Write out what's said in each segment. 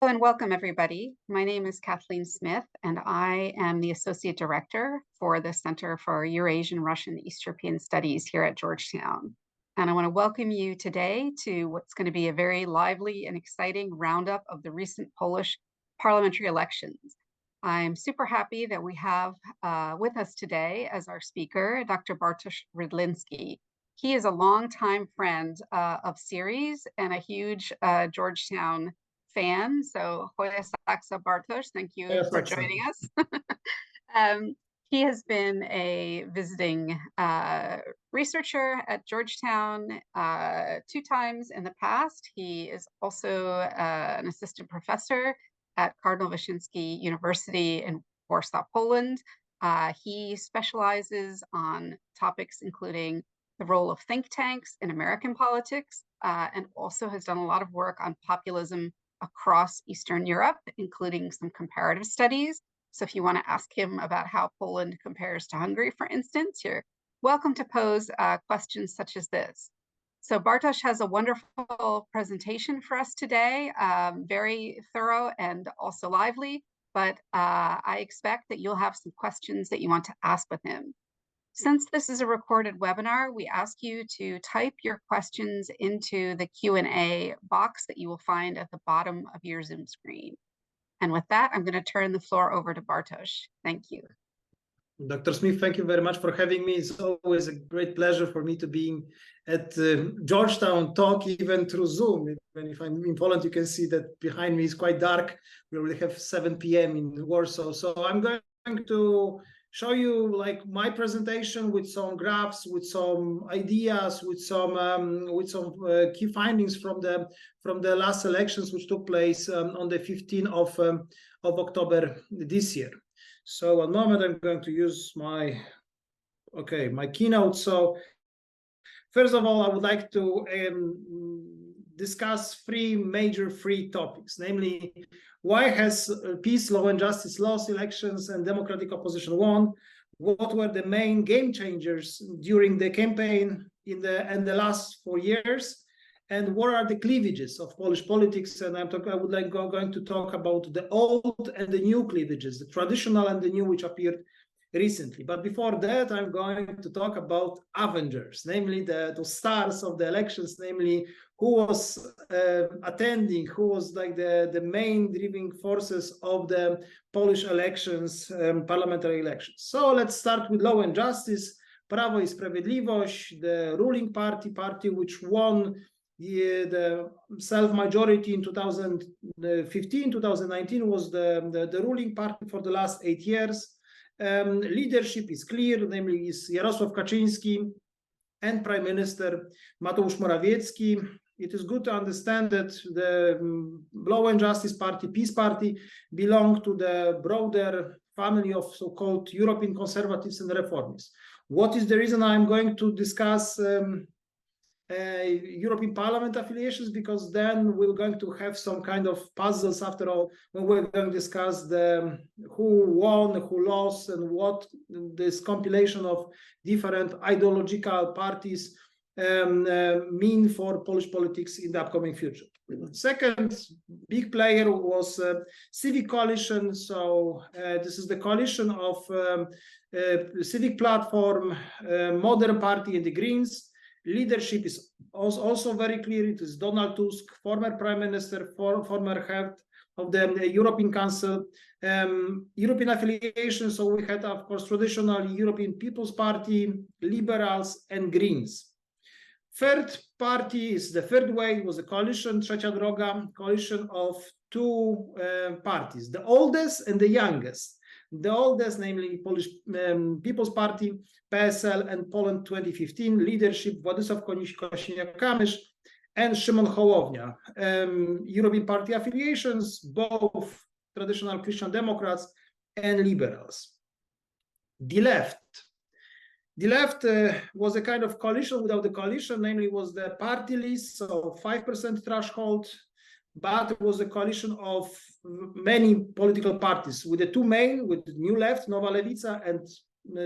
Hello and welcome, everybody. My name is Kathleen Smith, and I am the Associate Director for the Center for Eurasian, Russian, East European Studies here at Georgetown. And I want to welcome you today to what's going to be a very lively and exciting roundup of the recent Polish parliamentary elections. I'm super happy that we have with us today as our speaker, Dr. Bartosz Rydlinski. He is a longtime friend of CERES and a huge Georgetown fan. So Hoya Saksa Bartosz, thank you for joining us. He has been a visiting researcher at Georgetown 2 times in the past. He is also an assistant professor at Cardinal Wyszynski University in Warsaw, Poland. He specializes on topics including the role of think tanks in American politics, and also has done a lot of work on populism across Eastern Europe, including some comparative studies. So if you want to ask him about how Poland compares to Hungary, for instance, you're welcome to pose questions such as this. So Bartosz has a wonderful presentation for us today, very thorough and also lively, but I expect that you'll have some questions that you want to ask with him. Since this is a recorded webinar, we ask you to type your questions into the Q&A box that you will find at the bottom of your Zoom screen. And with that, I'm going to turn the floor over to Bartosz. Thank you. Dr. Smith, thank you very much for having me. It's always a great pleasure for me to be at Georgetown talk, even through Zoom. Even if I'm in Poland, you can see that behind me is quite dark. We already have 7 p.m. in Warsaw. So I'm going to show you like my presentation with some graphs, with some ideas, with some key findings from the last elections, which took place on the 15th of October this year. So one moment, I'm going to use my keynote. So first of all, I would like to discuss 3 major topics, namely, why has peace, law and justice lost elections and democratic opposition won? What were the main game changers during the campaign in the last 4 years? And what are the cleavages of Polish politics? And I would going to talk about the old and the new cleavages, the traditional and the new, which appeared recently. But before that, I'm going to talk about Avengers, namely the stars of the elections, namely who was attending, who was like the main driving forces of the Polish elections, parliamentary elections. So let's start with law and justice. Prawo i Sprawiedliwość, the ruling party which won the self-majority in 2015, 2019 was the ruling party for the last 8 years. Leadership is clear, namely is Jarosław Kaczyński and Prime Minister Mateusz Morawiecki. It is good to understand that the Law and Justice Party, Peace Party, belong to the broader family of so-called European conservatives and reformists. What is the reason I'm going to discuss European Parliament affiliations? Because then we're going to have some kind of puzzles after all when we're going to discuss who won, who lost, and what this compilation of different ideological parties mean for Polish politics in the upcoming future. Second big player was Civic Coalition. So this is the coalition of Civic Platform, Modern Party, and the Greens. Leadership is also very clear. It is Donald Tusk, former Prime Minister, former head of the European Council. European affiliation, so we had, of course, traditional European People's Party, Liberals, and Greens. Third party is the third way. It was a coalition, Trzecia Droga, coalition of 2 parties, the oldest and the youngest. The oldest, namely Polish People's Party, PSL, and Poland 2015, leadership Władysław Kosiniak-Kamysz and Szymon Hołownia. European Party affiliations, both traditional Christian Democrats and liberals. The left was a kind of coalition without the coalition, namely was the party list, so 5% threshold, but it was a coalition of many political parties, with the 2 main, with the New Left, Nowa Lewica, and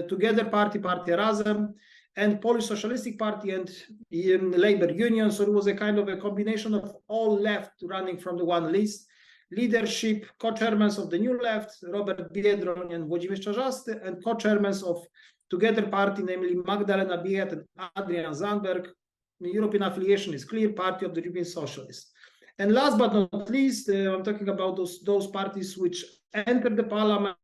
Together Party Razem, and Polish Socialistic Party and Labor Union. So it was a kind of a combination of all left running from the one list. leadership, co-chairmen of the New Left, Robert Biedroń and Włodzimierz Czarzasty, and co-chairmen of Together Party, namely Magdalena Biejat and Adrian Zandberg. The European affiliation is clear, Party of the European Socialists. And last but not least, I'm talking about those parties which entered the parliament,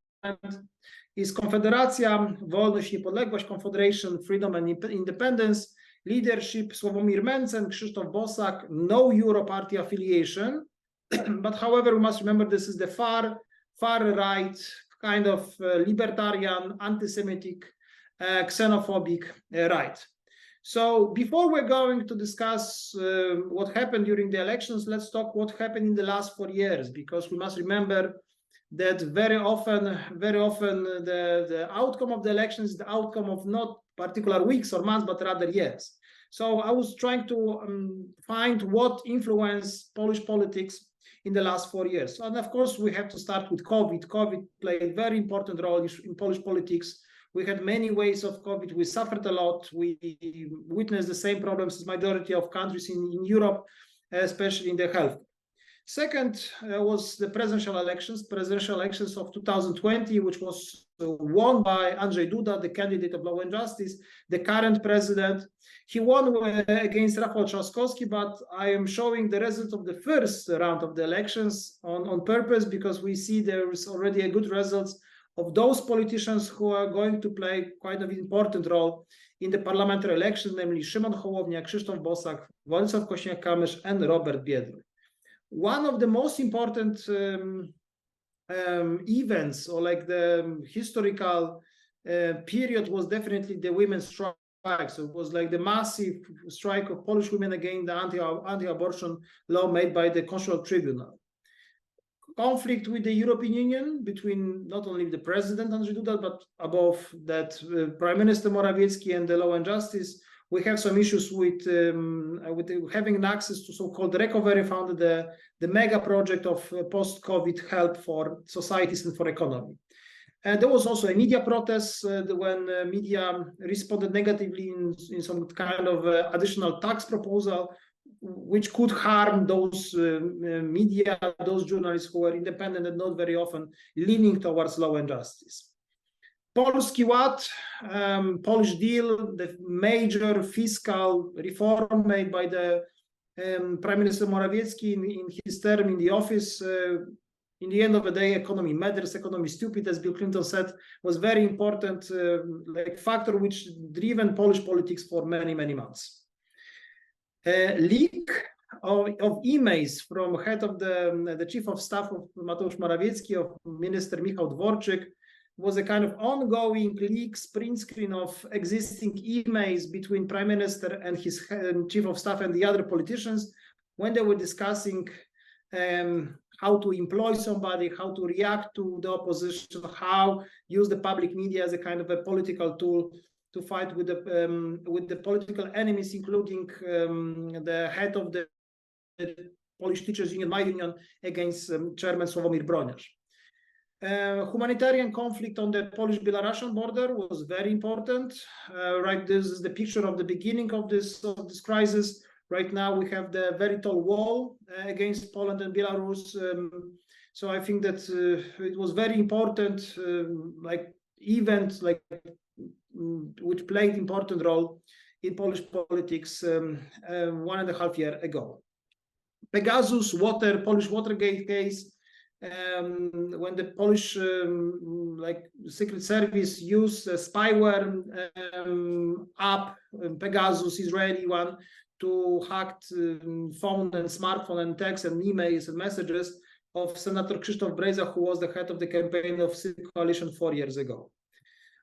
is Konfederacja, Wolność, Niepodległość, Confederation, Freedom and Independence, leadership, Sławomir Mencen, Krzysztof Bosak, no Euro Party affiliation. But however, we must remember this is the far right, kind of libertarian, anti-Semitic, xenophobic right. So before we're going to discuss what happened during the elections, let's talk what happened in the last 4 years, because we must remember that very often the outcome of the elections is the outcome of not particular weeks or months, but rather years. So I was trying to find what influenced Polish politics in the last 4 years. And of course, we have to start with COVID. COVID played a very important role in Polish politics. We had many waves of COVID. We suffered a lot. We witnessed the same problems as majority of countries in Europe, especially in the health. Second was the presidential elections of 2020, which was won by Andrzej Duda, the candidate of Law and Justice, the current president. He won against Rafał Trzaskowski, but I am showing the result of the first round of the elections on purpose, because we see there is already a good results of those politicians who are going to play quite an important role in the parliamentary elections, namely Szymon Hołownia, Krzysztof Bosak, Władysław Kosiniak-Kamysz, and Robert Biedroń. One of the most important events, or like the historical period, was definitely the women's strike. So it was like the massive strike of Polish women against the anti-abortion law made by the Constitutional Tribunal. Conflict with the European Union between not only the president Andrzej Duda, but above that Prime Minister Morawiecki and the Law and Justice. We have some issues with having access to so-called recovery fund, the mega project of post-COVID help for societies and for economy. And there was also a media protest when media responded negatively in some kind of additional tax proposal, which could harm those media, those journalists who are independent and not very often leaning towards Law and Justice. Polski Ład, Polish deal, the major fiscal reform made by the Prime Minister Morawiecki in his term in the office. In the end of the day, economy matters, economy is stupid, as Bill Clinton said, was very important like factor which driven Polish politics for many, many months. Leak of emails from head of the chief of staff of Mateusz Morawiecki, of Minister Michał Dworczyk, was a kind of ongoing leak, print screen of existing emails between Prime Minister and his chief of staff and the other politicians when they were discussing how to employ somebody, how to react to the opposition, how use the public media as a kind of a political tool to fight with the political enemies, including the head of the Polish Teachers Union, my union, against Chairman Sławomir Broniarz. Humanitarian conflict on the Polish-Belarusian border was very important. Right, this is the picture of the beginning of this crisis. Right now, we have the very tall wall against Poland and Belarus. So I think that it was very important, like event, like which played important role in Polish politics 1.5 years ago. Pegasus, Polish Watergate case. When the Polish Secret Service used a spyware app, Pegasus, Israeli one, to hack phone and smartphone and text and emails and messages of Senator Krzysztof Brejza, who was the head of the campaign of Civil Coalition 4 years ago.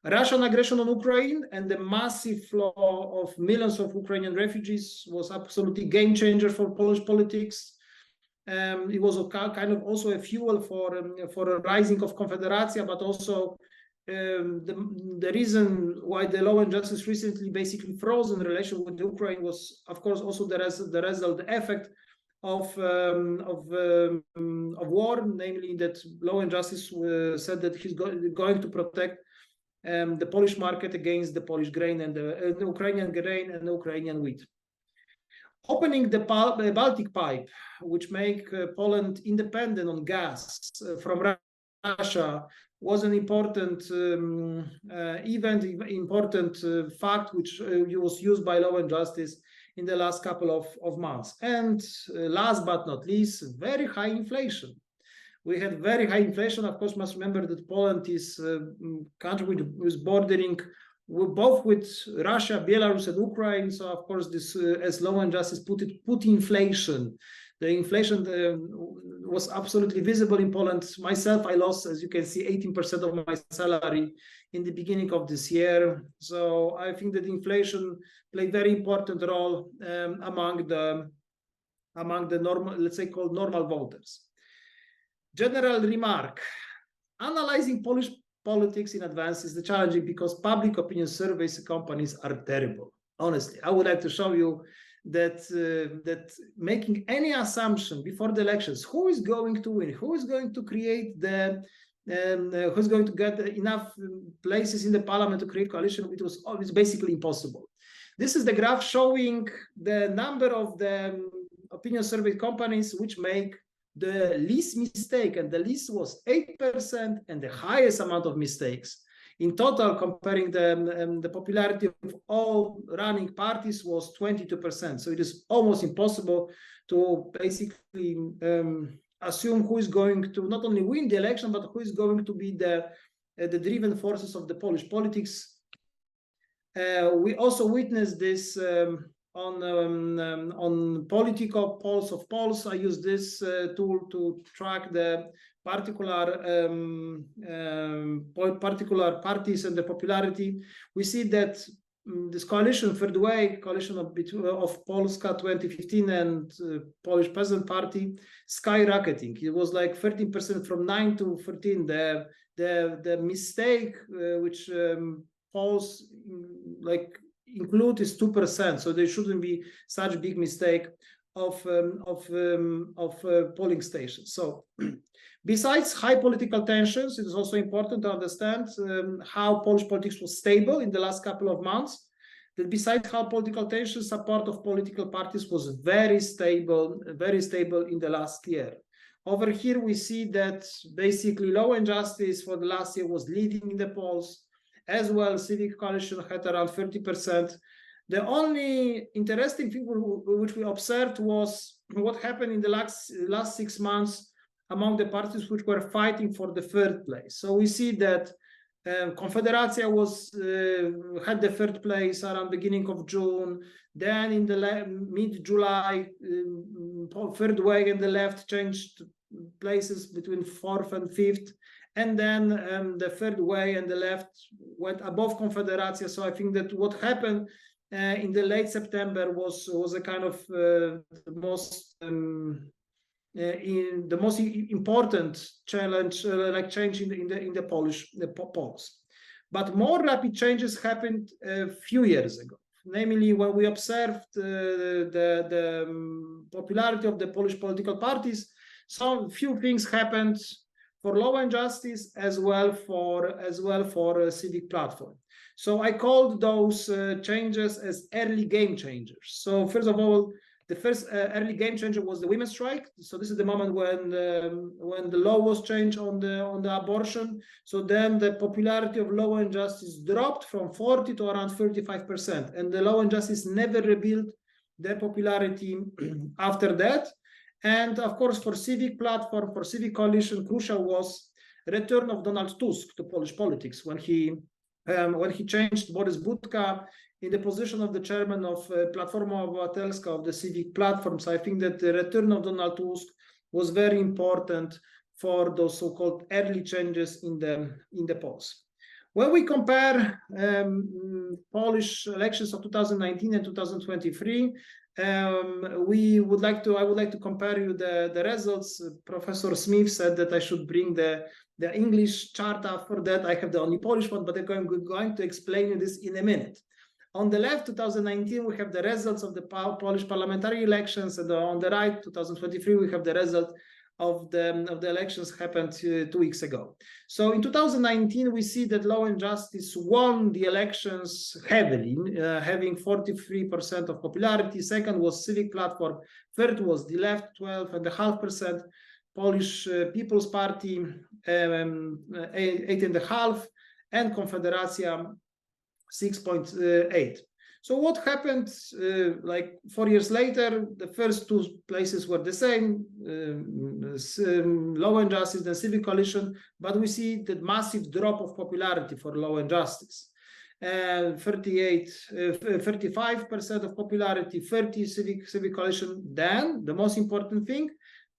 Russian aggression on Ukraine and the massive flow of millions of Ukrainian refugees was absolutely game changer for Polish politics. It was a kind of also a fuel for a rising of Confederacja, but also the reason why the Law and Justice recently basically froze in relation with Ukraine was, of course, also the effect of war, namely that Law and Justice said that he's going to protect the Polish market against the Polish grain and the Ukrainian grain and the Ukrainian wheat. Opening the Baltic pipe, which make Poland independent on gas from Russia, was an important event, important fact, which was used by Law and Justice in the last couple of months. And last but not least, very high inflation. We had very high inflation. Of course, must remember that Poland is a country which is bordering both with Russia, Belarus, and Ukraine. So, of course, this, as Law and Justice put inflation. The inflation was absolutely visible in Poland. Myself, I lost, as you can see, 18% of my salary in the beginning of this year. So I think that inflation played a very important role among the normal, let's say, called normal voters. General remark: analyzing Polish politics in advance is challenging because public opinion surveys companies are terrible. Honestly, I would like to show you that that making any assumption before the elections, who is going to win, who is going to create the who's going to get enough places in the parliament to create coalition, it was always basically impossible. This is the graph showing the number of the opinion survey companies which make the least mistake, and the least was 8%, and the highest amount of mistakes. In total, comparing the popularity of all running parties was 22%. So it is almost impossible to basically assume who is going to not only win the election, but who is going to be the driven forces of the Polish politics. We also witnessed this on Politico polls of polls. I use this tool to track the particular parties and the popularity. We see that this coalition, third way, coalition of Polska 2015 and Polish Peasant Party, skyrocketing. It was like 13% from 9 to 13. The mistake which polls like include is 2%, so there shouldn't be such a big mistake of polling stations. So besides high political tensions, it is also important to understand how Polish politics was stable in the last couple of months. That besides how political tensions, support of political parties was very stable in the last year. Over here we see that basically Law and Justice for the last year was leading in the polls. As well, Civic Coalition had around 30%. The only interesting thing which we observed was what happened in the last 6 months among the parties which were fighting for the third place. So we see that Confederacja had the third place around beginning of June. Then in the mid-July, third way and the left changed places between 4th and 5th. And then the third way and the left went above Confederacja. So I think that what happened in the late September was a kind of the most important challenge, like change in the Polish polls. But more rapid changes happened a few years ago. Namely, when we observed the popularity of the Polish political parties, some few things happened for Law and Justice as well for a civic platform. So I called those changes as early game changers. So first of all, the first early game changer was the women's strike. So this is the moment when the law was changed on the abortion. So then the popularity of Law and Justice dropped from 40 to around 35%, and the Law and Justice never rebuilt their popularity after that. And of course, for civic platform, for civic coalition, crucial was return of Donald Tusk to Polish politics when he changed Borys Budka in the position of the chairman of Platforma Obywatelska of the civic platforms. I think that the return of Donald Tusk was very important for those so-called early changes in the polls. When we compare Polish elections of 2019 and 2023, I would like to compare you the results. Professor Smith said that I should bring the English chart up for that. I have the only Polish one, but I'm going to explain you this in a minute. On the left, 2019, we have the results of the Polish parliamentary elections, and on the right, 2023, we have the result of the elections happened 2 weeks ago. So in 2019, we see that Law and Justice won the elections heavily, having 43% of popularity. Second was Civic Platform. Third was the Left, 12.5%. Polish People's Party, 8.5%, and Confederacja, 6.8%. So what happened, like 4 years later, the first two places were the same, Law and Justice and Civic Coalition, but we see the massive drop of popularity for Law and Justice. 35% of popularity, 30% Civic Coalition. Then the most important thing,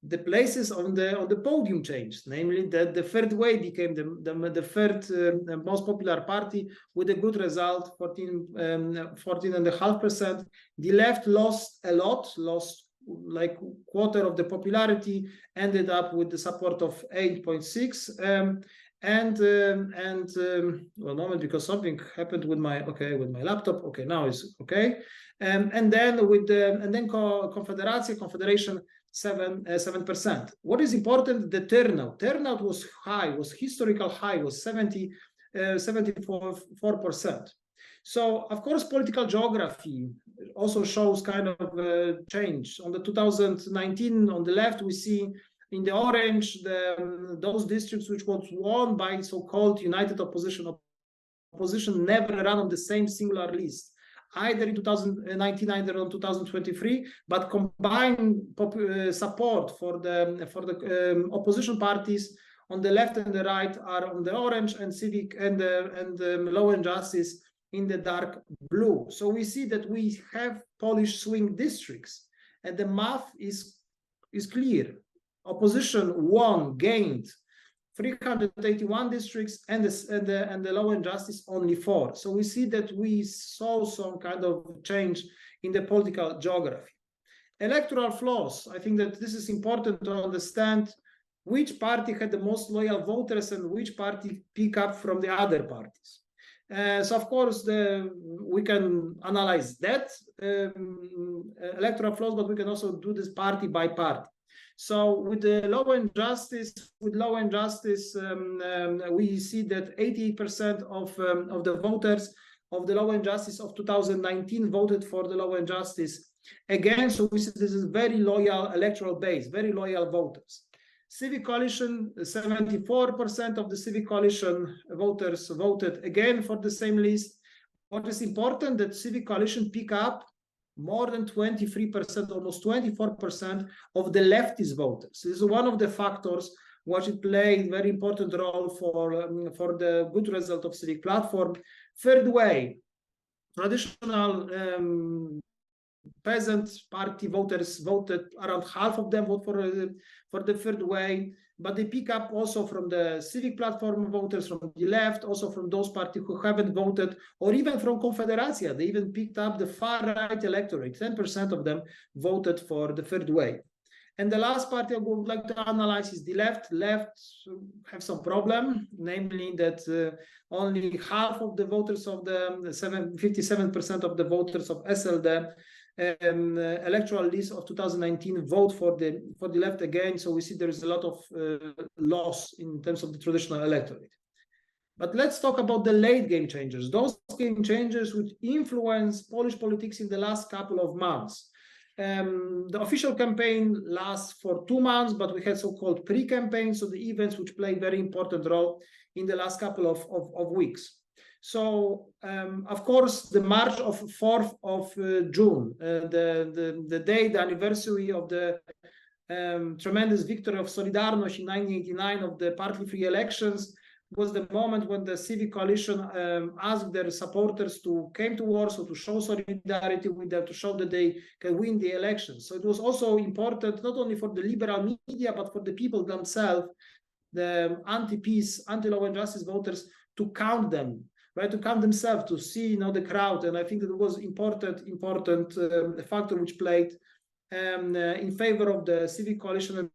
the places on the podium changed, namely that the Third Way became the third most popular party with a good result, 14.5%. The Left lost a lot, lost like quarter of the popularity, ended up with the support of 8.6%. Well, moment, because something happened with my laptop. Okay, now it's okay. And then Confederation 7%. What is important? The turnout was high, was historical high, was 74%. So of course, political geography also shows kind of change. On the 2019, on the left, we see in the orange those districts which was won by so-called united opposition. Opposition never ran on the same singular list, either in 2019, either in 2023, but combined support for the opposition parties on the left and the right are on the orange, and Civic and Law and Justice in the dark blue. So we see that we have Polish swing districts, and the math is clear. Opposition gained 381 districts, and the Law and Justice only 4. So we see that we saw some kind of change in the political geography. Electoral flaws. I think that this is important to understand which party had the most loyal voters and which party pick up from the other parties. So of course, we can analyze that electoral flaws, but we can also do this party by party. So with the Law and Justice, we see that 88% of the voters of the Law and Justice of 2019 voted for the Law and Justice again. So we see this is very loyal electoral base, very loyal voters. Civic Coalition, 74% of the Civic Coalition voters voted again for the same list. What is important that Civic Coalition pick up more than 23%, almost 24% of the leftist voters. This is one of the factors which it played a very important role for the good result of Civic Platform. Third Way, traditional peasant party voters voted, around half of them vote for the Third Way, but they pick up also from the Civic Platform voters from the left, also from those parties who haven't voted, or even from Confederacja. They even picked up the far-right electorate. 10% of them voted for the Third Way. And the last party I would like to analyze is the left. Left have some problem, namely that only half of the voters of the 57% of the voters of SLD electoral list of 2019 vote for the left again. So we see there is a lot of loss in terms of the traditional electorate. But let's talk about the late game changers, those game changers which influence Polish politics in the last couple of months. The official campaign lasts for 2 months, but we had so-called pre-campaign, so the events which played very important role in the last couple of weeks. So, of course, the march of 4th of June, the day, the anniversary of the tremendous victory of Solidarność in 1989 of the partly free elections, was the moment when the Civic Coalition asked their supporters to came to Warsaw to show solidarity with them, to show that they can win the elections. So it was also important not only for the liberal media, but for the people themselves, the anti-peace, anti-law and justice voters, to count them, right? To count themselves, to see, the crowd. And I think that it was important factor which played in favor of the Civic Coalition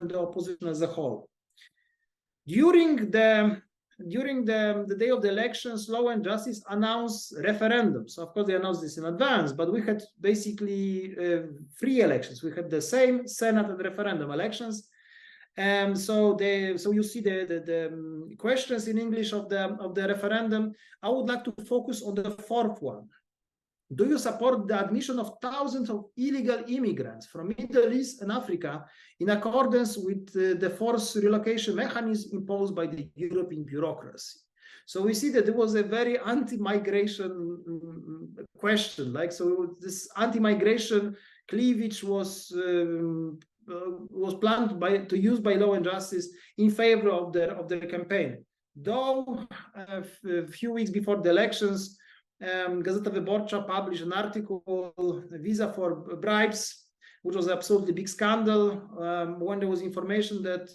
and the opposition as a whole. During the day of the elections, Law and Justice announced referendums. Of course, they announced this in advance, but we had basically 3 elections. We had the same Senate and referendum elections. So you see the questions in English of the referendum. I would like to focus on the fourth one. Do you support the admission of thousands of illegal immigrants from Middle East and Africa in accordance with the forced relocation mechanism imposed by the European bureaucracy? So we see that there was a very anti-migration question. Like, so this anti-migration cleavage was planned to use by Law and Justice in favor of the campaign. Though a few weeks before the elections, Gazeta Wyborcza published an article, Visa for Bribes, which was an absolutely big scandal, when there was information that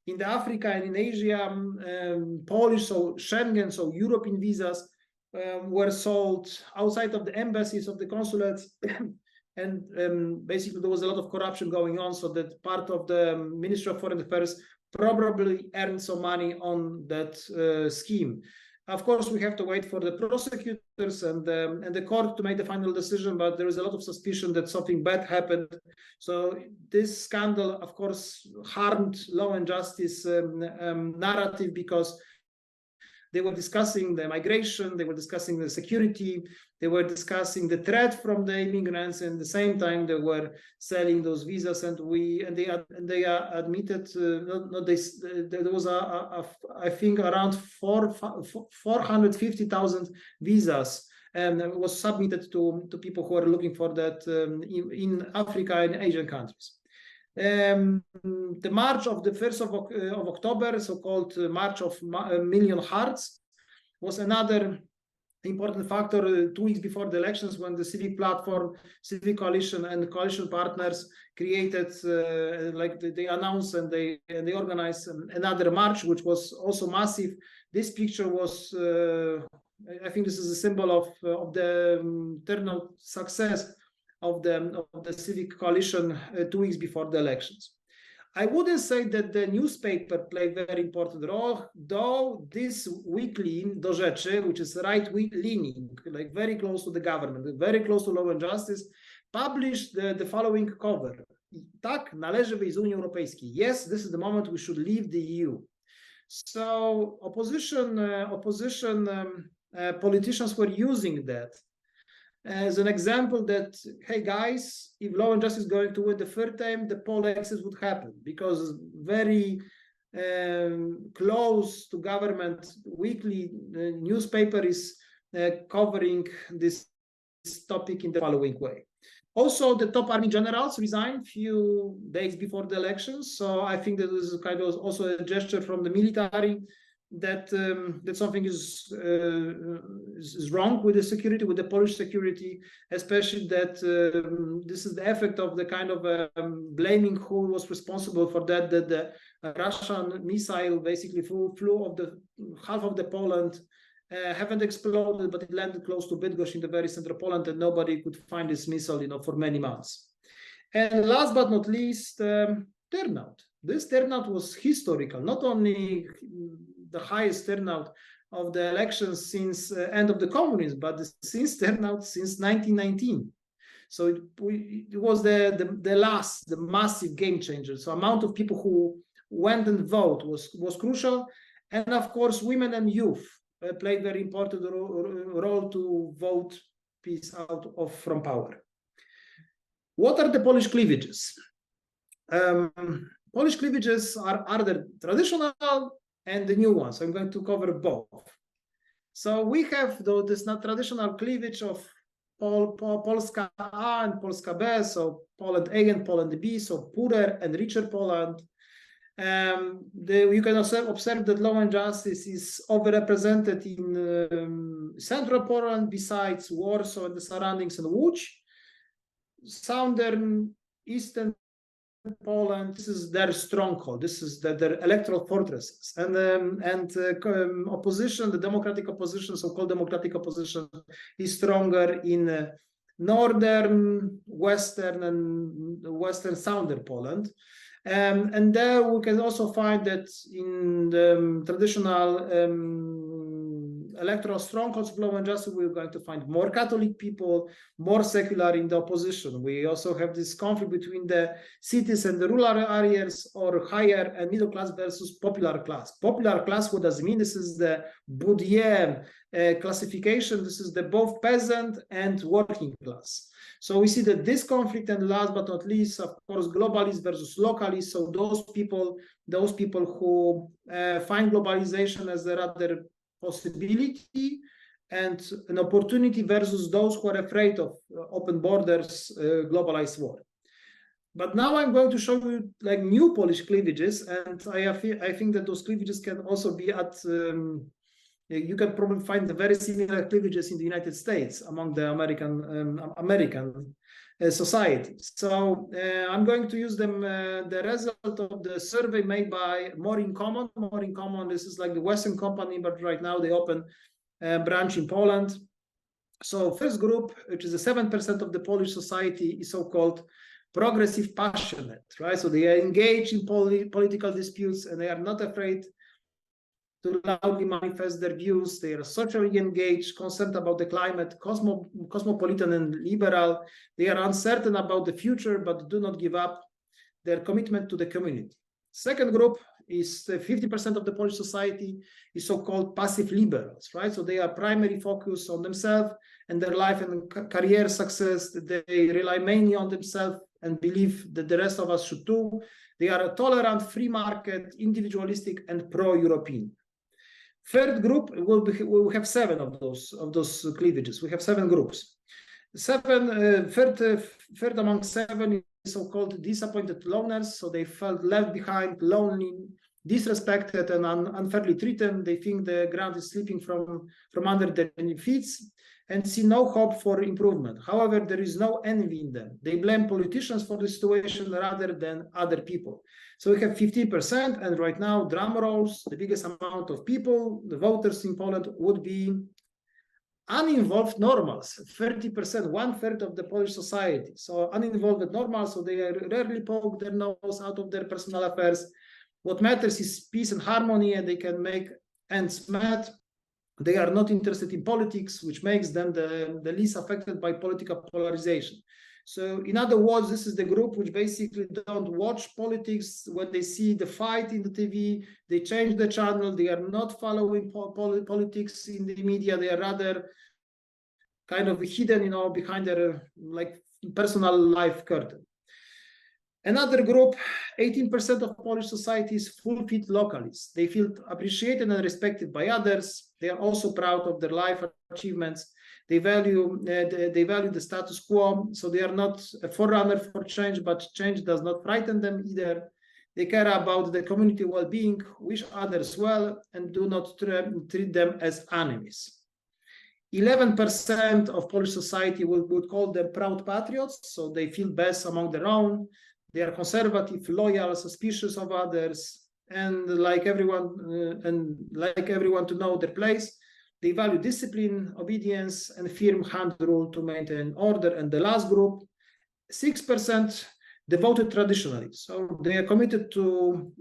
in the Africa and in Asia, Polish, so Schengen, so European visas were sold outside of the embassies, of the consulates, and basically there was a lot of corruption going on, so that part of the Ministry of Foreign Affairs probably earned some money on that scheme. Of course, we have to wait for the prosecutors and the court to make the final decision, but there is a lot of suspicion that something bad happened. So this scandal, of course, harmed Law and Justice narrative, because they were discussing the migration, they were discussing the security, they were discussing the threat from the immigrants, and at the same time they were selling those visas. And they admitted there was I think around 450,000 visas was submitted to people who are looking for that in Africa and Asian countries. The March of the 1st of October, so-called March of Million Hearts, was another important factor 2 weeks before the elections, when the civic platform, civic coalition, and coalition partners created, they announced and they organized another march, which was also massive. This picture was, I think this is a symbol of the turnout success of the civic coalition 2 weeks before the elections. I wouldn't say that the newspaper played a very important role, though this weekly Do Rzeczy, which is right-leaning, like very close to the government, very close to Law and Justice, published the following cover. Tak, należy wyjść z Unii Europejskiej. Yes, this is the moment we should leave the EU. So opposition politicians were using that as an example that, hey guys, if Law and Justice is going to win the third time, the poll exit would happen, because very close to government weekly newspaper is covering this topic in the following way. Also, the top army generals resigned few days before the elections, so I think that this is kind of also a gesture from the military that something is wrong with the security, with the Polish security, especially that this is the effect of the kind of blaming who was responsible for that the Russian missile basically flew of the half of the Poland, haven't exploded, but it landed close to Bydgoszcz in the very center of Poland, and nobody could find this missile, for many months. And last but not least, turnout. This turnout was historical, not only the highest turnout of the elections since end of the communism, but since turnout since 1919. So it was the massive game changer. So amount of people who went and vote was crucial, and of course women and youth played very important role to vote peace out from power. What are the Polish cleavages? Polish cleavages are the traditional and the new ones. I'm going to cover both. So we have this traditional cleavage of Polska A and Polska B, so Poland A and Poland B, so poorer and richer Poland. You can also observe that Law and Justice is overrepresented in central Poland, besides Warsaw and the surroundings, and Łódź. Southern, eastern Poland, this is their stronghold. This is their electoral fortresses, and opposition, the democratic opposition, so-called democratic opposition, is stronger in northern, western, and western southern Poland. And there we can also find that in the traditional electoral strongholds of law and justice, we're going to find more Catholic people, more secular in the opposition. We also have this conflict between the cities and the rural areas, or higher and middle class versus popular class. Popular class, what does it mean? This is the Bourdieu classification. This is the both peasant and working class. So we see that this conflict, and last but not least, of course, globalists versus localists. So those people who find globalization as a rather possibility and an opportunity versus those who are afraid of open borders, globalized world. But now I'm going to show you like new Polish cleavages, and I think that those cleavages can also be at you can probably find the very similar cleavages in the United States among the American society. So I'm going to use them, the result of the survey made by More in Common. More in Common, this is like the Western company, but right now they open a branch in Poland. So first group, which is 7% of the Polish society, is so-called progressive passionate, right? So they are engaged in political disputes, and they are not afraid to loudly manifest their views. They are socially engaged, concerned about the climate, cosmopolitan and liberal. They are uncertain about the future, but do not give up their commitment to the community. Second group is 50% of the Polish society is so-called passive liberals, right? So they are primarily focused on themselves and their life and career success. They rely mainly on themselves and believe that the rest of us should too. They are a tolerant, free market, individualistic, and pro-European. Third group we'll have 7 of those cleavages. We have 7 groups. Third among 7 is so-called disappointed loners. So they felt left behind, lonely, disrespected, and unfairly treated. They think the ground is slipping from under their feet and see no hope for improvement. However, there is no envy in them. They blame politicians for the situation rather than other people. So we have 50%, and right now, drum rolls, the biggest amount of people, the voters in Poland, would be uninvolved normals, 30%, 1/3 of the Polish society. So uninvolved normals, so they rarely poke their nose out of their personal affairs. What matters is peace and harmony, and they can make ends meet. They are not interested in politics, which makes them the least affected by political polarization. So in other words, this is the group which basically don't watch politics. When they see the fight in the TV, they change the channel. They are not following politics in the media. They are rather kind of hidden, behind their like personal life curtain. Another group, 18% of Polish society is full-fit localists. They feel appreciated and respected by others. They are also proud of their life achievements. They value the status quo, so they are not a forerunner for change, but change does not frighten them either. They care about the community well-being, wish others well, and do not treat them as enemies. 11% of Polish society would call them proud patriots, so they feel best among their own. They are conservative, loyal, suspicious of others, and like everyone to know their place. They value discipline, obedience, and firm hand rule to maintain order. And the last group, 6%, devoted traditionalists. So they are committed to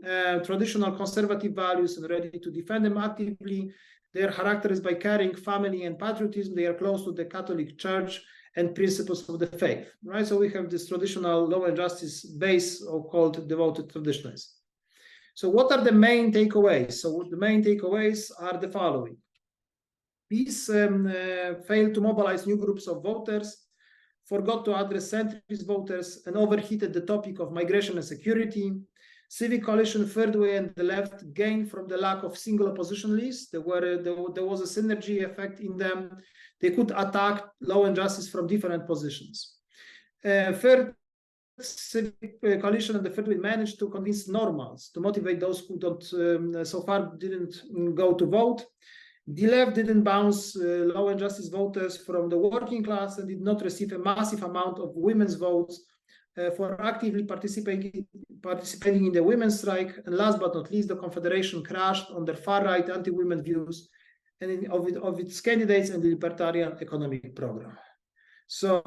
traditional conservative values and ready to defend them actively. They are characterized by caring, family, and patriotism. They are close to the Catholic Church and principles of the faith, right? So we have this traditional law and justice base called devoted traditionalists. So what are the main takeaways? So the main takeaways are the following. PiS failed to mobilize new groups of voters, forgot to address centrist voters, and overheated the topic of migration and security. Civic coalition, third way, and the left gained from the lack of single opposition lists. There was a synergy effect in them. They could attack law and justice from different positions. Third, civic coalition and the third way managed to convince normals, to motivate those who so far didn't go to vote. The left didn't bounce law and justice voters from the working class and did not receive a massive amount of women's votes for actively participating in the women's strike. And last but not least, the Confederation crashed on their far-right anti-women views and of its candidates and the libertarian economic program. So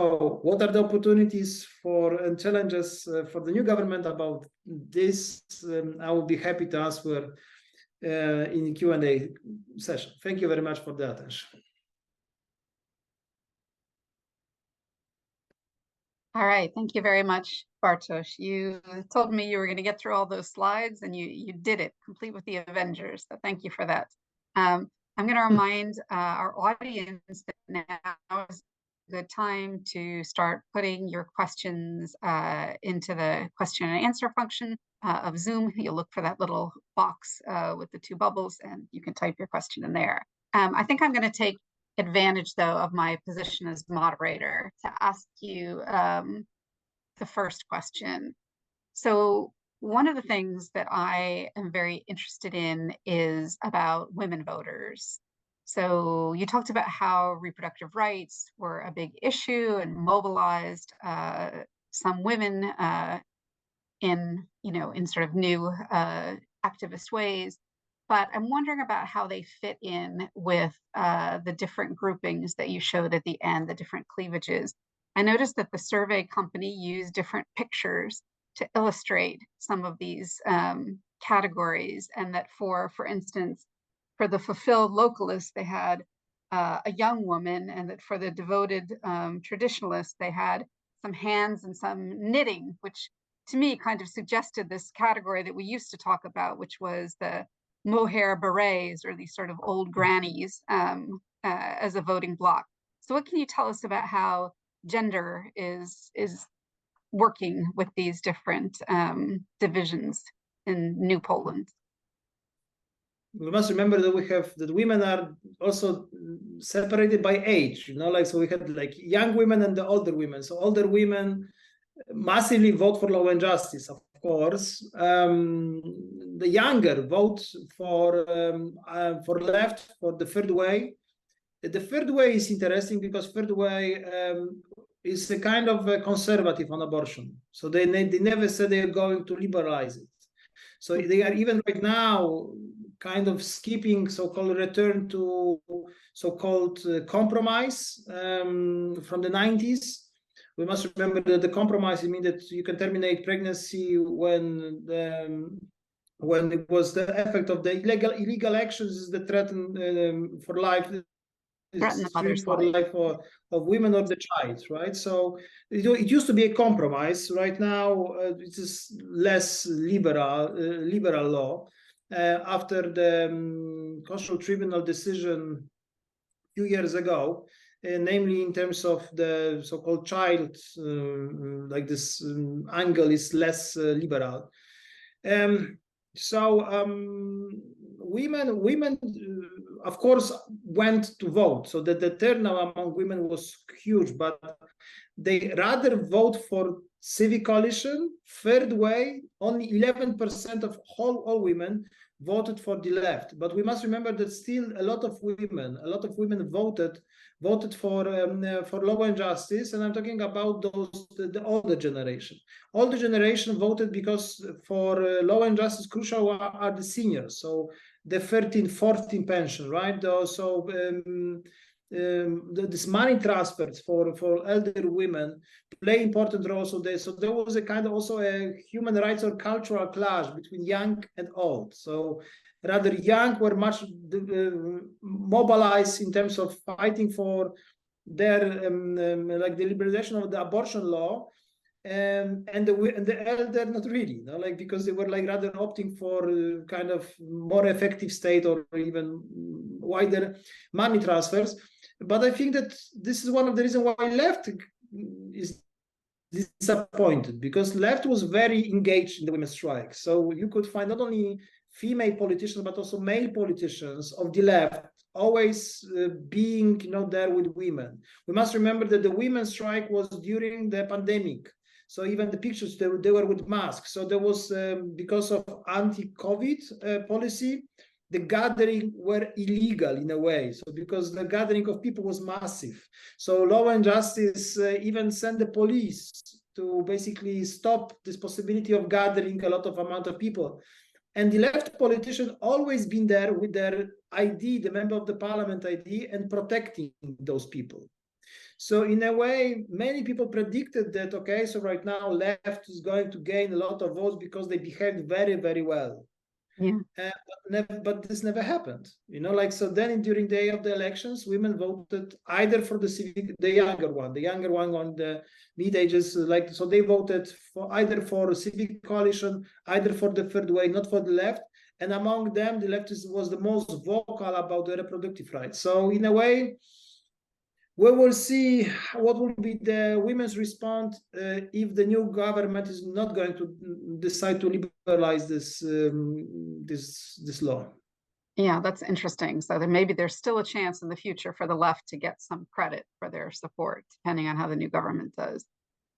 what are the opportunities and challenges for the new government about this? I will be happy to answer in Q&A session. Thank you very much for the attention. All right, thank you very much, Bartosz. You told me you were going to get through all those slides, and you did it, complete with the Avengers. So thank you for that. I'm going to remind our audience that now is a good time to start putting your questions into the question and answer function of Zoom. You'll look for that little box with the two bubbles, and you can type your question in there. I think I'm going to take advantage, though, of my position as moderator to ask you the first question. So one of the things that I am very interested in is about women voters. So you talked about how reproductive rights were a big issue and mobilized some women in sort of new activist ways. But I'm wondering about how they fit in with the different groupings that you showed at the end, the different cleavages. I noticed that the survey company used different pictures to illustrate some of these categories, and that for instance, for the fulfilled localists, they had a young woman, and that for the devoted traditionalists, they had some hands and some knitting, which to me kind of suggested this category that we used to talk about, which was the mohair berets, or these sort of old grannies, as a voting bloc. So what can you tell us about how gender is working with these different divisions in New Poland? We must remember that women are also separated by age, so we had like young women and the older women. So older women massively vote for law and justice, of course. The younger vote for left, for the third way. The third way is interesting because third way is a kind of a conservative on abortion. So they never said they are going to liberalize it. So they are even right now kind of skipping so-called return to so-called compromise from the 90s. We must remember that the compromise means that you can terminate pregnancy when it was the effect of the illegal actions that threaten for life. For the life of women or the child, right? So it used to be a compromise. Right now, it is less liberal law. After the Constitutional Tribunal decision a few years ago, namely in terms of the so-called child, like this angle is less liberal. Women, of course, went to vote, so that the turnout among women was huge, but they rather vote for civic coalition. Third way, only 11% of all women voted for the left. But we must remember that still a lot of women voted for law and justice, and I'm talking about the older generation. Older generation voted because for law and justice, crucial are the seniors. So the 13, 14 pension, right? So this money transfers for elder women play important role. So there was a kind of also a human rights or cultural clash between young and old. So rather young were much mobilized in terms of fighting for their like the liberalization of the abortion law, and the elder not really, because they were like rather opting for kind of more effective state or even wider money transfers. But I think that this is one of the reasons why left is disappointed, because left was very engaged in the women's strike. So you could find not only female politicians but also male politicians of the left always being there with women. We must remember that the women's strike was during the pandemic. So even the pictures, they were with masks. So there was, because of anti-COVID policy, the gathering were illegal in a way. So because the gathering of people was massive. So Law and Justice even sent the police to basically stop this possibility of gathering a lot of amount of people. And the left politicians always been there with their ID, the member of the parliament ID, and protecting those people. So in a way, many people predicted that, so right now left is going to gain a lot of votes because they behaved very, very well. Yeah. But this never happened, like, so then during the day of the elections, women voted either for the younger one on the mid ages, like, so they voted for either for a civic coalition, either for the third way, not for the left. And among them, the left was the most vocal about the reproductive rights. So in a way, we will see what will be the women's response if the new government is not going to decide to liberalize this law. Yeah, that's interesting. So maybe there's still a chance in the future for the left to get some credit for their support, depending on how the new government does.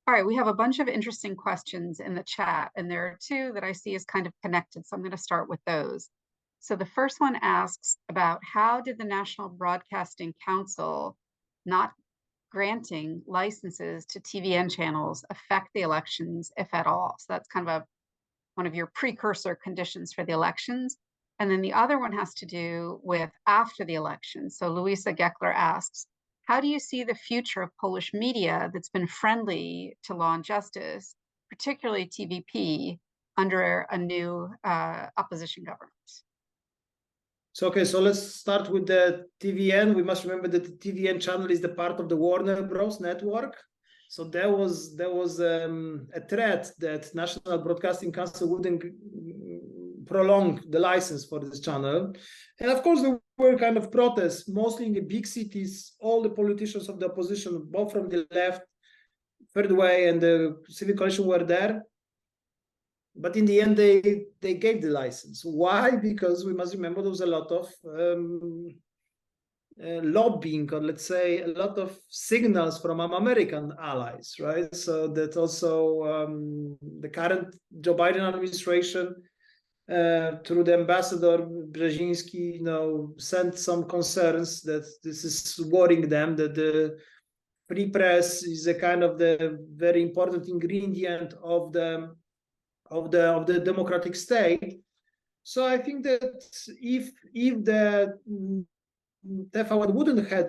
All right, we have a bunch of interesting questions in the chat, and there are two that I see as kind of connected. So I'm going to start with those. So the first one asks about how did the National Broadcasting Council not granting licenses to TVN channels affect the elections, if at all? So that's kind of one of your precursor conditions for the elections. And then the other one has to do with after the election. So Louisa Geckler asks, how do you see the future of Polish media that's been friendly to law and justice, particularly TVP, under a new opposition government? So, okay, so let's start with the TVN. We must remember that the TVN channel is the part of the Warner Bros. Network. So there was a threat that National Broadcasting Council wouldn't prolong the license for this channel. And of course, there were kind of protests, mostly in the big cities. All the politicians of the opposition, both from the left, Third Way, and the Civic Coalition were there. But in the end, they gave the license. Why? Because we must remember there was a lot of lobbying, or let's say a lot of signals from our American allies, right? So that also the current Joe Biden administration, through the ambassador Rydlinski, sent some concerns that this is worrying them, that the free press is a kind of the very important ingredient of the democratic state. So I think that if the TVN wouldn't have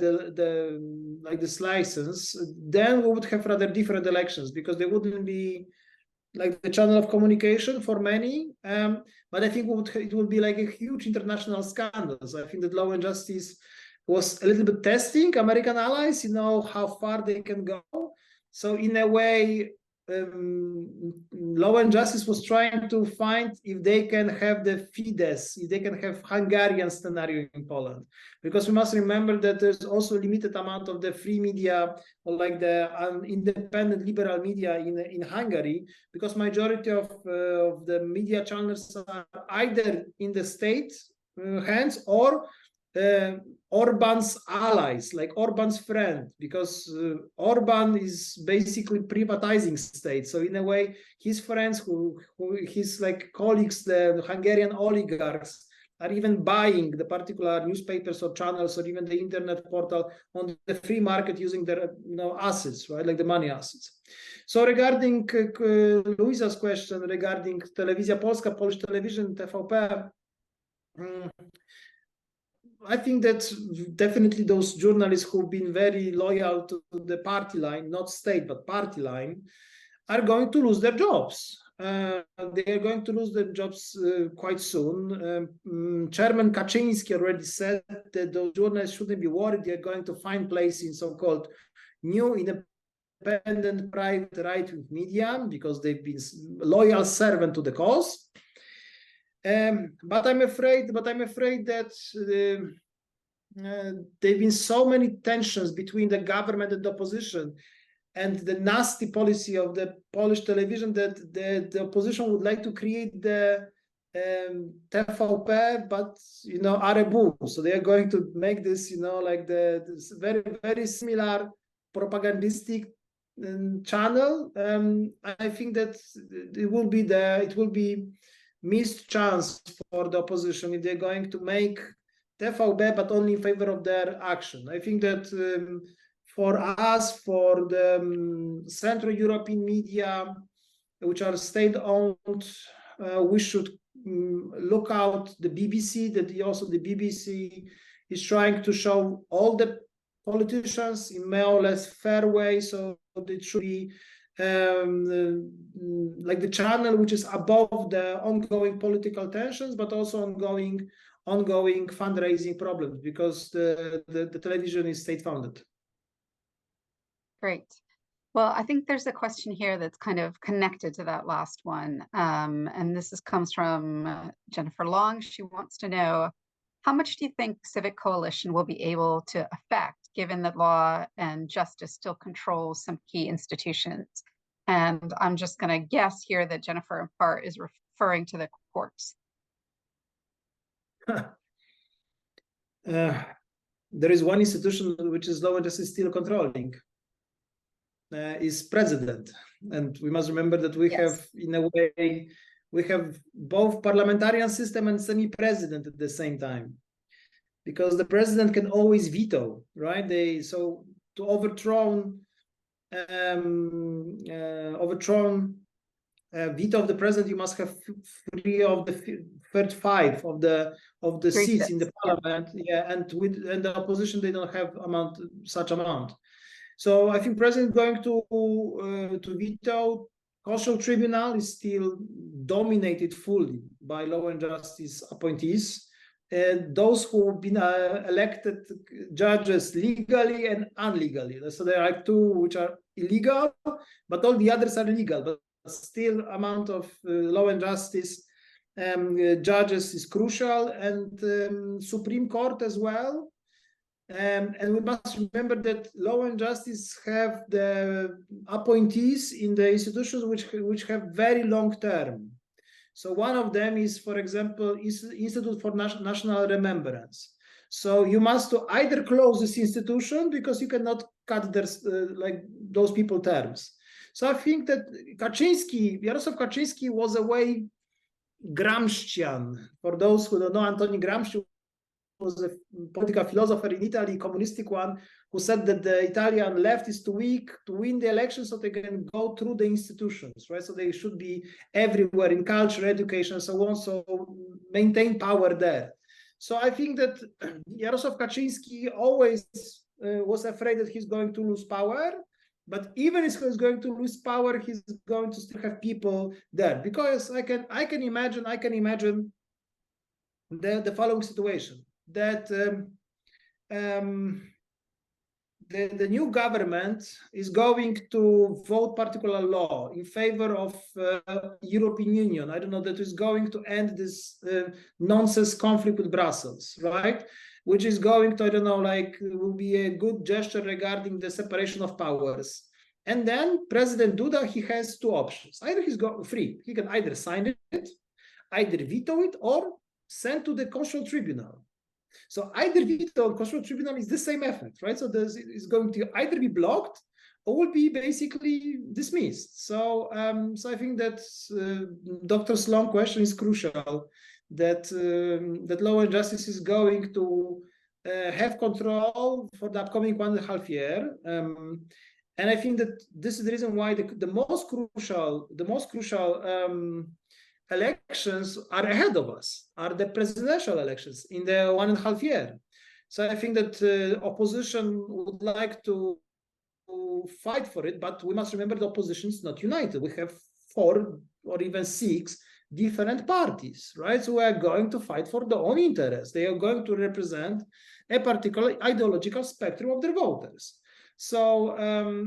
this license, then we would have rather different elections, because they wouldn't be like the channel of communication for many. But I think it would be like a huge international scandal. So I think that Law and Justice was a little bit testing American allies, how far they can go. So in a way, Law and Justice was trying to find if they can have the Fidesz, if they can have Hungarian scenario in Poland, because we must remember that there's also a limited amount of the free media, or like the independent liberal media in Hungary, because majority of the media channels are either in the state hands or Orban's allies, like Orban's friend, because Orban is basically privatizing state. So in a way, his friends, who his like colleagues, the Hungarian oligarchs, are even buying the particular newspapers or channels, or even the internet portal on the free market using their assets, right, like the money assets. So regarding Luisa's question regarding Telewizja Polska, Polish television, TVP, I think that definitely those journalists who've been very loyal to the party line, not state, but party line, are going to lose their jobs. They are going to lose their jobs quite soon. Chairman Kaczyński already said that those journalists shouldn't be worried. They are going to find place in so-called new independent private right-wing media, because they've been loyal servant to the cause. But I'm afraid that there've been so many tensions between the government and the opposition, and the nasty policy of the Polish television, that the opposition would like to create the TVP, but AREBU. So they are going to make this, like this very, very similar propagandistic channel. I think that it will be missed chance for the opposition if they're going to make TVP, but only in favor of their action. I think that for us, for the Central European media, which are state-owned, we should look out the BBC, that also the BBC is trying to show all the politicians in more or less fair way, so it should be like the channel which is above the ongoing political tensions, but also ongoing fundraising problems, because the television is state-funded. Great. Well, I think there's a question here that's kind of connected to that last one. And comes from Jennifer Long. She wants to know, how much do you think civic coalition will be able to affect, given that law and justice still controls some key institutions? And I'm just going to guess here that Jennifer in part is referring to the courts. There is one institution which is law and justice still controlling, is president. And we must remember that we have, in a way, we have both parliamentarian system and semi-president at the same time, because the president can always veto, right? So to overthrow veto of the president, you must have 3 of the third 5 of the seats in the parliament. And the opposition, they don't have such amount. So I think president going to veto. Constitutional Tribunal is still dominated fully by law and justice appointees, and those who have been elected judges legally and illegally. So there are 2 which are illegal, but all the others are legal. But still, amount of law and justice judges is crucial, and Supreme Court as well. And we must remember that law and justice have the appointees in the institutions which have very long term. So one of them is, for example, Institute for National Remembrance. So you must either close this institution, because you cannot cut their, like those people terms. So I think that Jarosław Kaczyński was a way Gramscian. For those who don't know, Antoni Gramsci was a political philosopher in Italy, communistic one, who said that the Italian left is too weak to win the election, so they can go through the institutions, right? So they should be everywhere in culture, education, and so on, so maintain power there. So I think that Jarosław Kaczyński always was afraid that he's going to lose power, but even if he's going to lose power, he's going to still have people there, because I can imagine the following situation. That the new government is going to vote particular law in favor of European Union. I don't know, that is going to end this nonsense conflict with Brussels, right? Which is going to, I don't know, like, will be a good gesture regarding the separation of powers. And then President Duda, he has 2 options. Either he's free. He can either sign it, either veto it, or send to the Constitutional Tribunal. So either veto or Constitutional Tribunal is the same effect, right? So this is going to either be blocked or will be basically dismissed. So so I think that Dr. Sloan's question is crucial, that that law and justice is going to have control for the upcoming 1.5 years. And I think that this is the reason why the most crucial elections are ahead of us, are the presidential elections in the 1.5 years. So I think that opposition would like to fight for it, but we must remember the opposition is not united. We have 4 or even 6 different parties, right? So we are going to fight for their own interests. They are going to represent a particular ideological spectrum of their voters. So,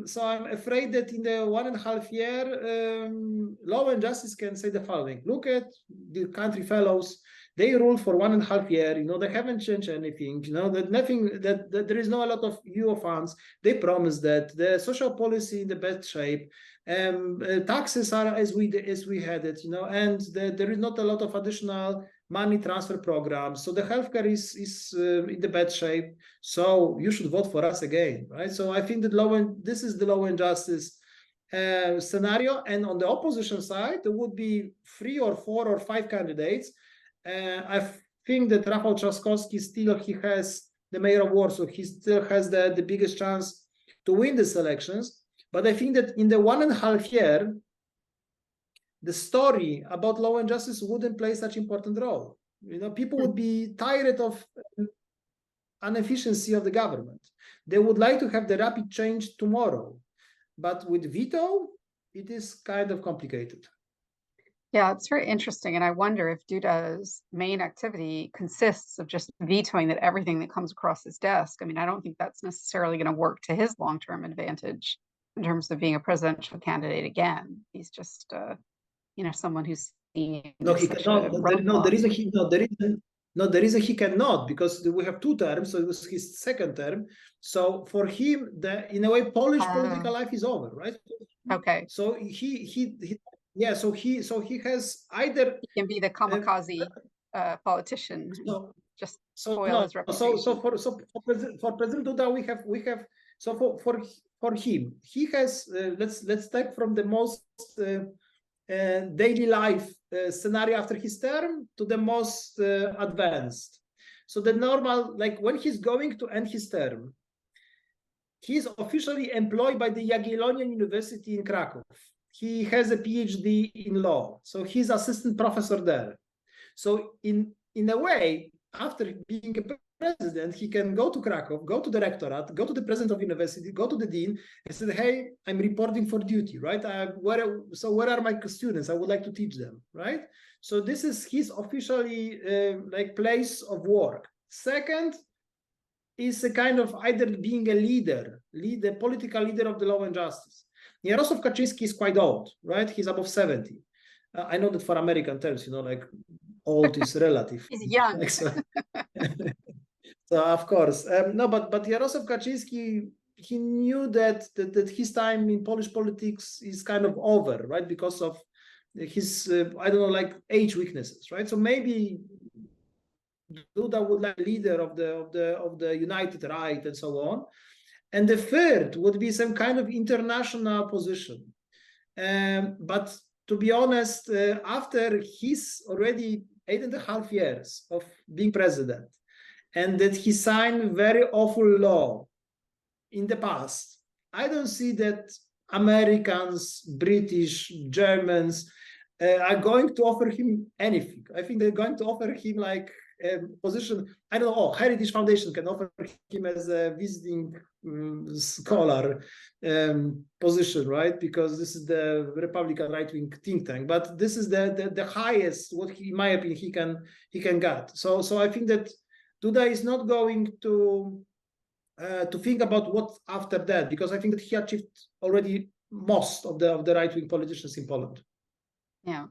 so I'm afraid that in the 1.5 year, law and justice can say the following: look at the country fellows; they rule for 1.5 years. You know, they haven't changed anything. You know, that nothing, that there is no a lot of EU funds. They promised that the social policy in the best shape. Taxes are as we had it. You know, and there is not a lot of additional money transfer programs. So the healthcare is in the bad shape. So you should vote for us again, right? So I think that this is the law and justice scenario. And on the opposition side, there would be 3 or 4 or 5 candidates. I think that Rafał Trzaskowski still, he has the mayor of Warsaw. He still has the biggest chance to win these elections. But I think that in the 1.5 year, the story about law and justice wouldn't play such important role. You know, people would be tired of inefficiency of the government. They would like to have the rapid change tomorrow. But with veto, it is kind of complicated. Yeah, it's very interesting. And I wonder if Duda's main activity consists of just vetoing that everything that comes across his desk. I mean, I don't think that's necessarily going to work to his long-term advantage in terms of being a presidential candidate again. He's just, someone who's seen No, as he such cannot. a roadblock. There is a he cannot, because we have 2 terms, so it was his second term. So for him, in a way, Polish political life is over, right? Okay. So so he has either He can be the kamikaze politician, just spoil his reputation. For President Duda, we have so for him, he has let's take from the most daily life scenario after his term to the most advanced. So the normal, like when he's going to end his term, he's officially employed by the Jagiellonian University in Krakow. He has a PhD in law, so he's assistant professor there. So in a way, after being a president, he can go to Krakow, go to the rectorate, go to the president of university, go to the dean, and say, "Hey, I'm reporting for duty, right? Where are my students? I would like to teach them, right?" So this is his officially like place of work. Second is a kind of either being a political leader of the law and justice. Jarosław Kaczyński is quite old, right? He's above 70. I know that for American terms, like old is relative. He's young. Like, so of course, no, but Jarosław Kaczyński, he knew that his time in Polish politics is kind of over, right? Because of his I don't know, like age weaknesses, right? So maybe Duda would like leader of the United Right and so on. And the third would be some kind of international position. But to be honest, after his already 8.5 years of being president, and that he signed very awful law in the past, I don't see that Americans, British, Germans are going to offer him anything. I think they're going to offer him like position. I don't know. Heritage Foundation can offer him as a visiting scholar position, right? Because this is the Republican right-wing think tank. But this is the highest, in my opinion, he can get. So I think that Duda is not going to think about what after that, because I think that he achieved already most of the right-wing politicians in Poland. Yeah.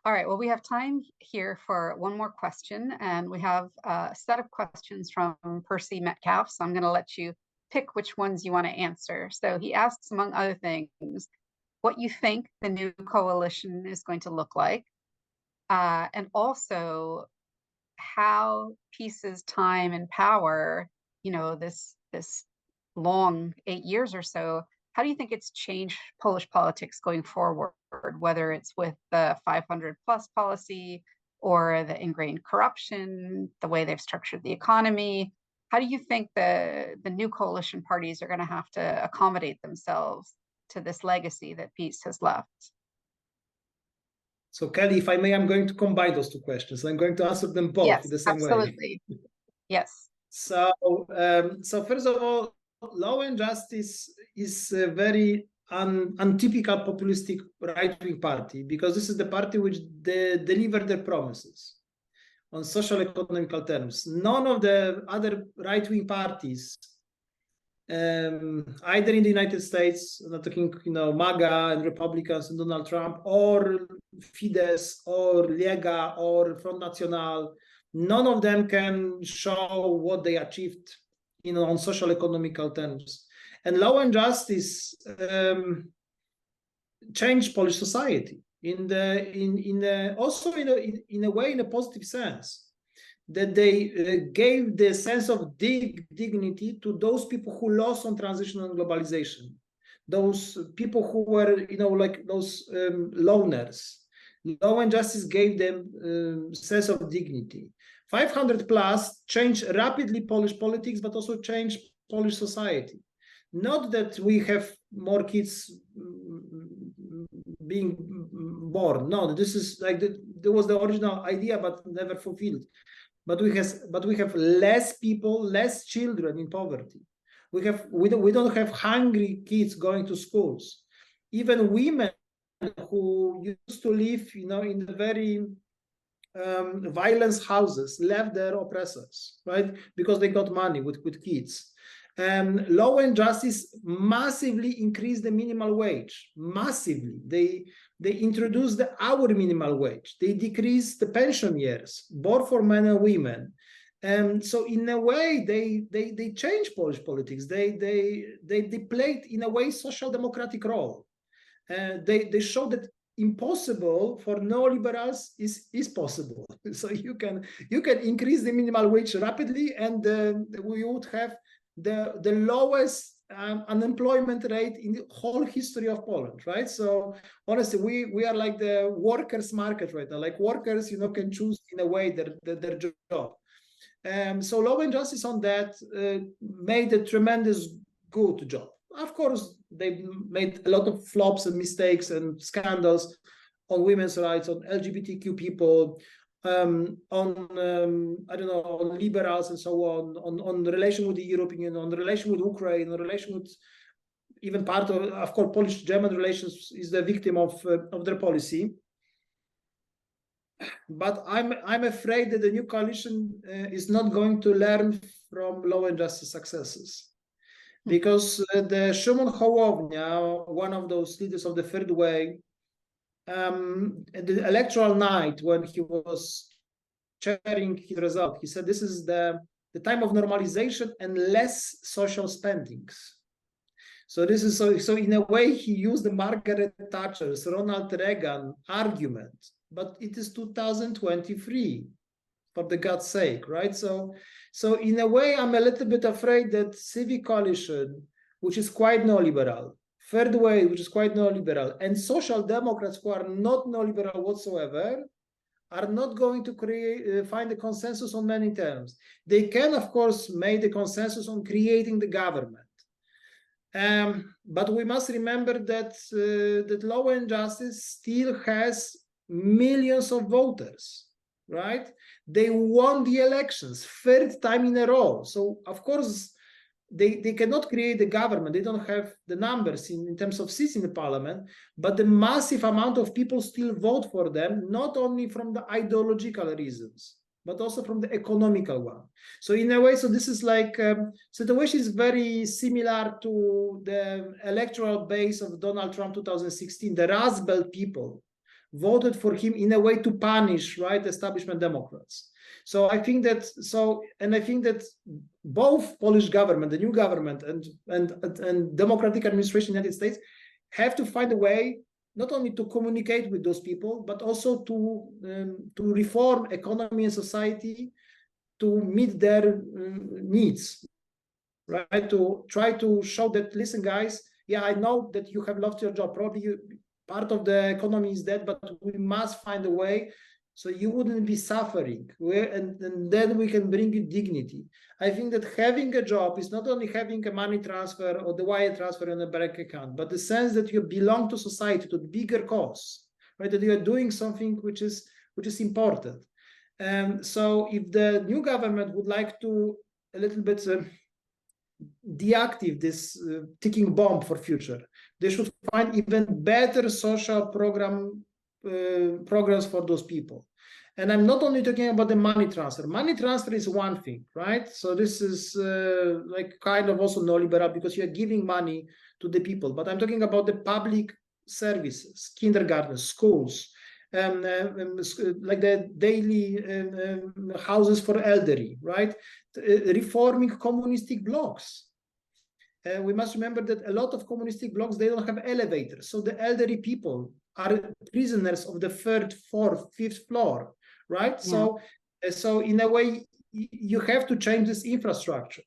All right, well, we have time here for one more question, and we have a set of questions from Percy Metcalf, so I'm going to let you pick which ones you want to answer. So he asks, among other things, what you think the new coalition is going to look like, and also how peace's time and power, this long 8 years or so, how do you think it's changed Polish politics going forward, whether it's with the 500+ policy or the ingrained corruption, the way they've structured the economy? How do you think the new coalition parties are going to have to accommodate themselves to this legacy that peace has left? So Kelly, if I may, I'm going to combine those 2 questions. I'm going to answer them both in the same absolutely. way. Yes. So first of all, Law and Justice is a very untypical populistic right-wing party, because this is the party which delivered their promises on social economical terms. None of the other right-wing parties, either in the United States, I'm not talking, MAGA and Republicans and Donald Trump, or Fidesz or Lega or Front National, none of them can show what they achieved on social economical terms. And Law and Justice changed Polish society also in a way, in a positive sense, that they gave the sense of dignity to those people who lost on transition and globalization, those people who were like those loners. Law and Justice gave them sense of dignity. 500+ changed rapidly Polish politics, but also changed Polish society. Not that we have more kids being born. No, this is like there was the original idea, but never fulfilled. But we have less people, less children in poverty. We don't have hungry kids going to schools. Even women who used to live, in the very violence houses left their oppressors, right? Because they got money with kids. Law and justice massively increased the minimal wage, massively. They introduced the hour minimal wage. They decreased the pension years, both for men and women. So in a way, they changed Polish politics. They played, in a way, social democratic role. They showed that impossible for neoliberals is possible. So you can increase the minimal wage rapidly, and we would have the lowest unemployment rate in the whole history of Poland, right? So honestly, we are like the workers' market right now. Like workers, can choose in a way their job. So law and justice on that made a tremendous good job. Of course, they made a lot of flops and mistakes and scandals on women's rights, on LGBTQ people, on liberals and so on the relation with the European Union, on the relation with Ukraine, on the relation with even part of course, Polish-German relations is the victim of their policy. But I'm afraid that the new coalition is not going to learn from law and justice successes. Because the Szymon Hołownia, one of those leaders of the third way, at the electoral night when he was sharing his result, he said this is the time of normalization and less social spendings. So this is so in a way he used the Margaret Thatcher's, Ronald Reagan argument, but it is 2023, for the God's sake, right? So in a way, I'm a little bit afraid that civic coalition, which is quite neoliberal, third way, which is quite neoliberal, and social democrats who are not neoliberal whatsoever, are not going to find a consensus on many terms. They can, of course, make the consensus on creating the government. But we must remember that that law and justice still has millions of voters, right? They won the elections third time in a row. So of course, they cannot create a government. They don't have the numbers in terms of seats in the parliament, but the massive amount of people still vote for them, not only from the ideological reasons, but also from the economical one. So in a way, so this is like, situation is very similar to the electoral base of Donald Trump 2016. The Rust Belt people voted for him in a way to punish, right, establishment Democrats. So I think that both Polish government, the new government, and democratic administration in the United States have to find a way not only to communicate with those people, but also to reform economy and society to meet their needs, right? To try to show that, listen, guys, yeah, I know that you have lost your job. Probably part of the economy is dead, but we must find a way so you wouldn't be suffering, and then we can bring you dignity. I think that having a job is not only having a money transfer or the wire transfer on a bank account, but the sense that you belong to society, to the bigger cause, right? That you are doing something which is important. So if the new government would like to a little bit deactivate this ticking bomb for future, they should find even better social programs for those people. And I'm not only talking about the money transfer. Money transfer is one thing, right? So this is like kind of also neoliberal because you're giving money to the people. But I'm talking about the public services, kindergarten, schools, like the daily houses for elderly, right? Reforming communistic blocks. We must remember that a lot of communistic blocks, they don't have elevators. So the elderly people are prisoners of the 3rd, 4th, 5th floor, right? Yeah. So in a way, you have to change this infrastructure.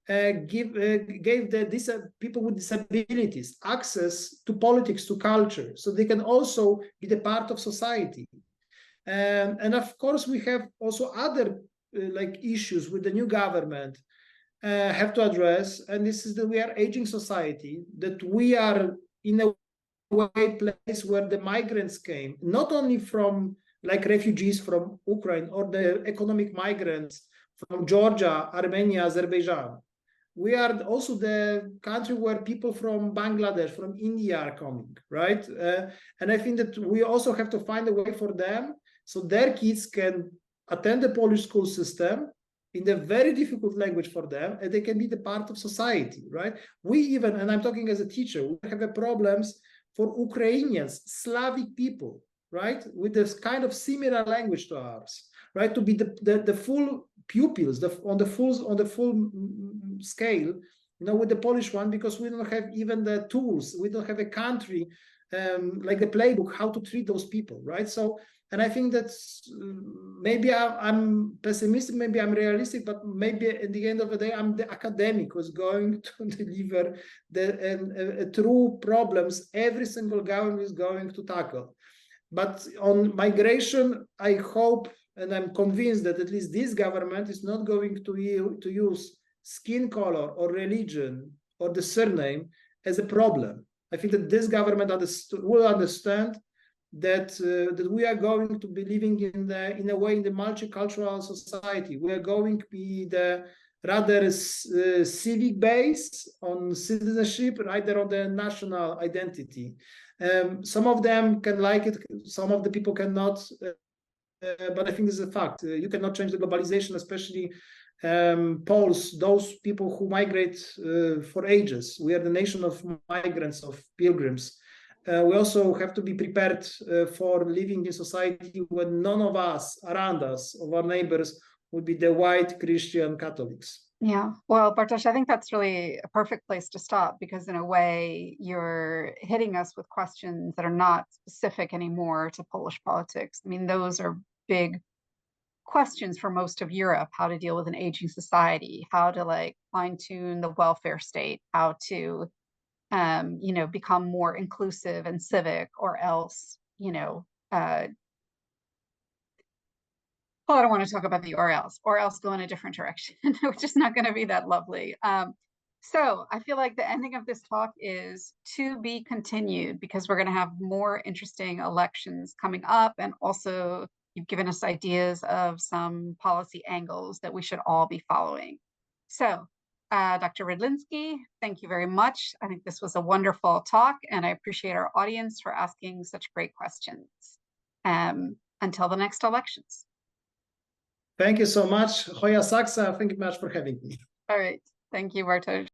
Give the people with disabilities access to politics, to culture, so they can also be the part of society. And of course, we have also other like issues with the new government have to address, and this is that we are aging society, that we are in a way place where the migrants came, not only from like refugees from Ukraine or the economic migrants from Georgia, Armenia, Azerbaijan, we are also the country where people from Bangladesh, from India are coming, right? And I think that we also have to find a way for them so their kids can attend the Polish school system in the very difficult language for them, and they can be the part of society, right? We even, and I'm talking as a teacher, we have problems for Ukrainians, Slavic people, right? With this kind of similar language to ours, right? To be the full pupils, on the full scale, you know, with the Polish one, because we don't have even the tools, we don't have a country like the playbook how to treat those people, right? So, and I think that's maybe I'm pessimistic, maybe I'm realistic, but maybe at the end of the day, I'm the academic who's going to deliver the true problems every single government is going to tackle. But on migration, I hope and I'm convinced that at least this government is not going to use skin color or religion or the surname as a problem. I think that this government will understand that that we are going to be living in a way in the multicultural society. We are going to be the rather civic base on citizenship rather on the national identity. Some of them can like it, some of the people cannot, but I think this is a fact. You cannot change the globalization, especially Poles, those people who migrate for ages. We are the nation of migrants, of pilgrims. We also have to be prepared for living in society where none of us around us, of our neighbors, would be the white Christian Catholics. Yeah, well, Bartosz, I think that's really a perfect place to stop, because in a way you're hitting us with questions that are not specific anymore to Polish politics. I mean, those are big questions for most of Europe: how to deal with an aging society, how to like fine-tune the welfare state, how to you know, become more inclusive and civic, or else, you know, I don't want to talk about the or else go in a different direction, which is not going to be that lovely. So I feel like the ending of this talk is to be continued, because we're going to have more interesting elections coming up. And also you've given us ideas of some policy angles that we should all be following. So Dr. Rydlinski, thank you very much. I think this was a wonderful talk, and I appreciate our audience for asking such great questions. Until the next elections. Thank you so much. Hoya Saksa, thank you much for having me. All right. Thank you, Bartosz.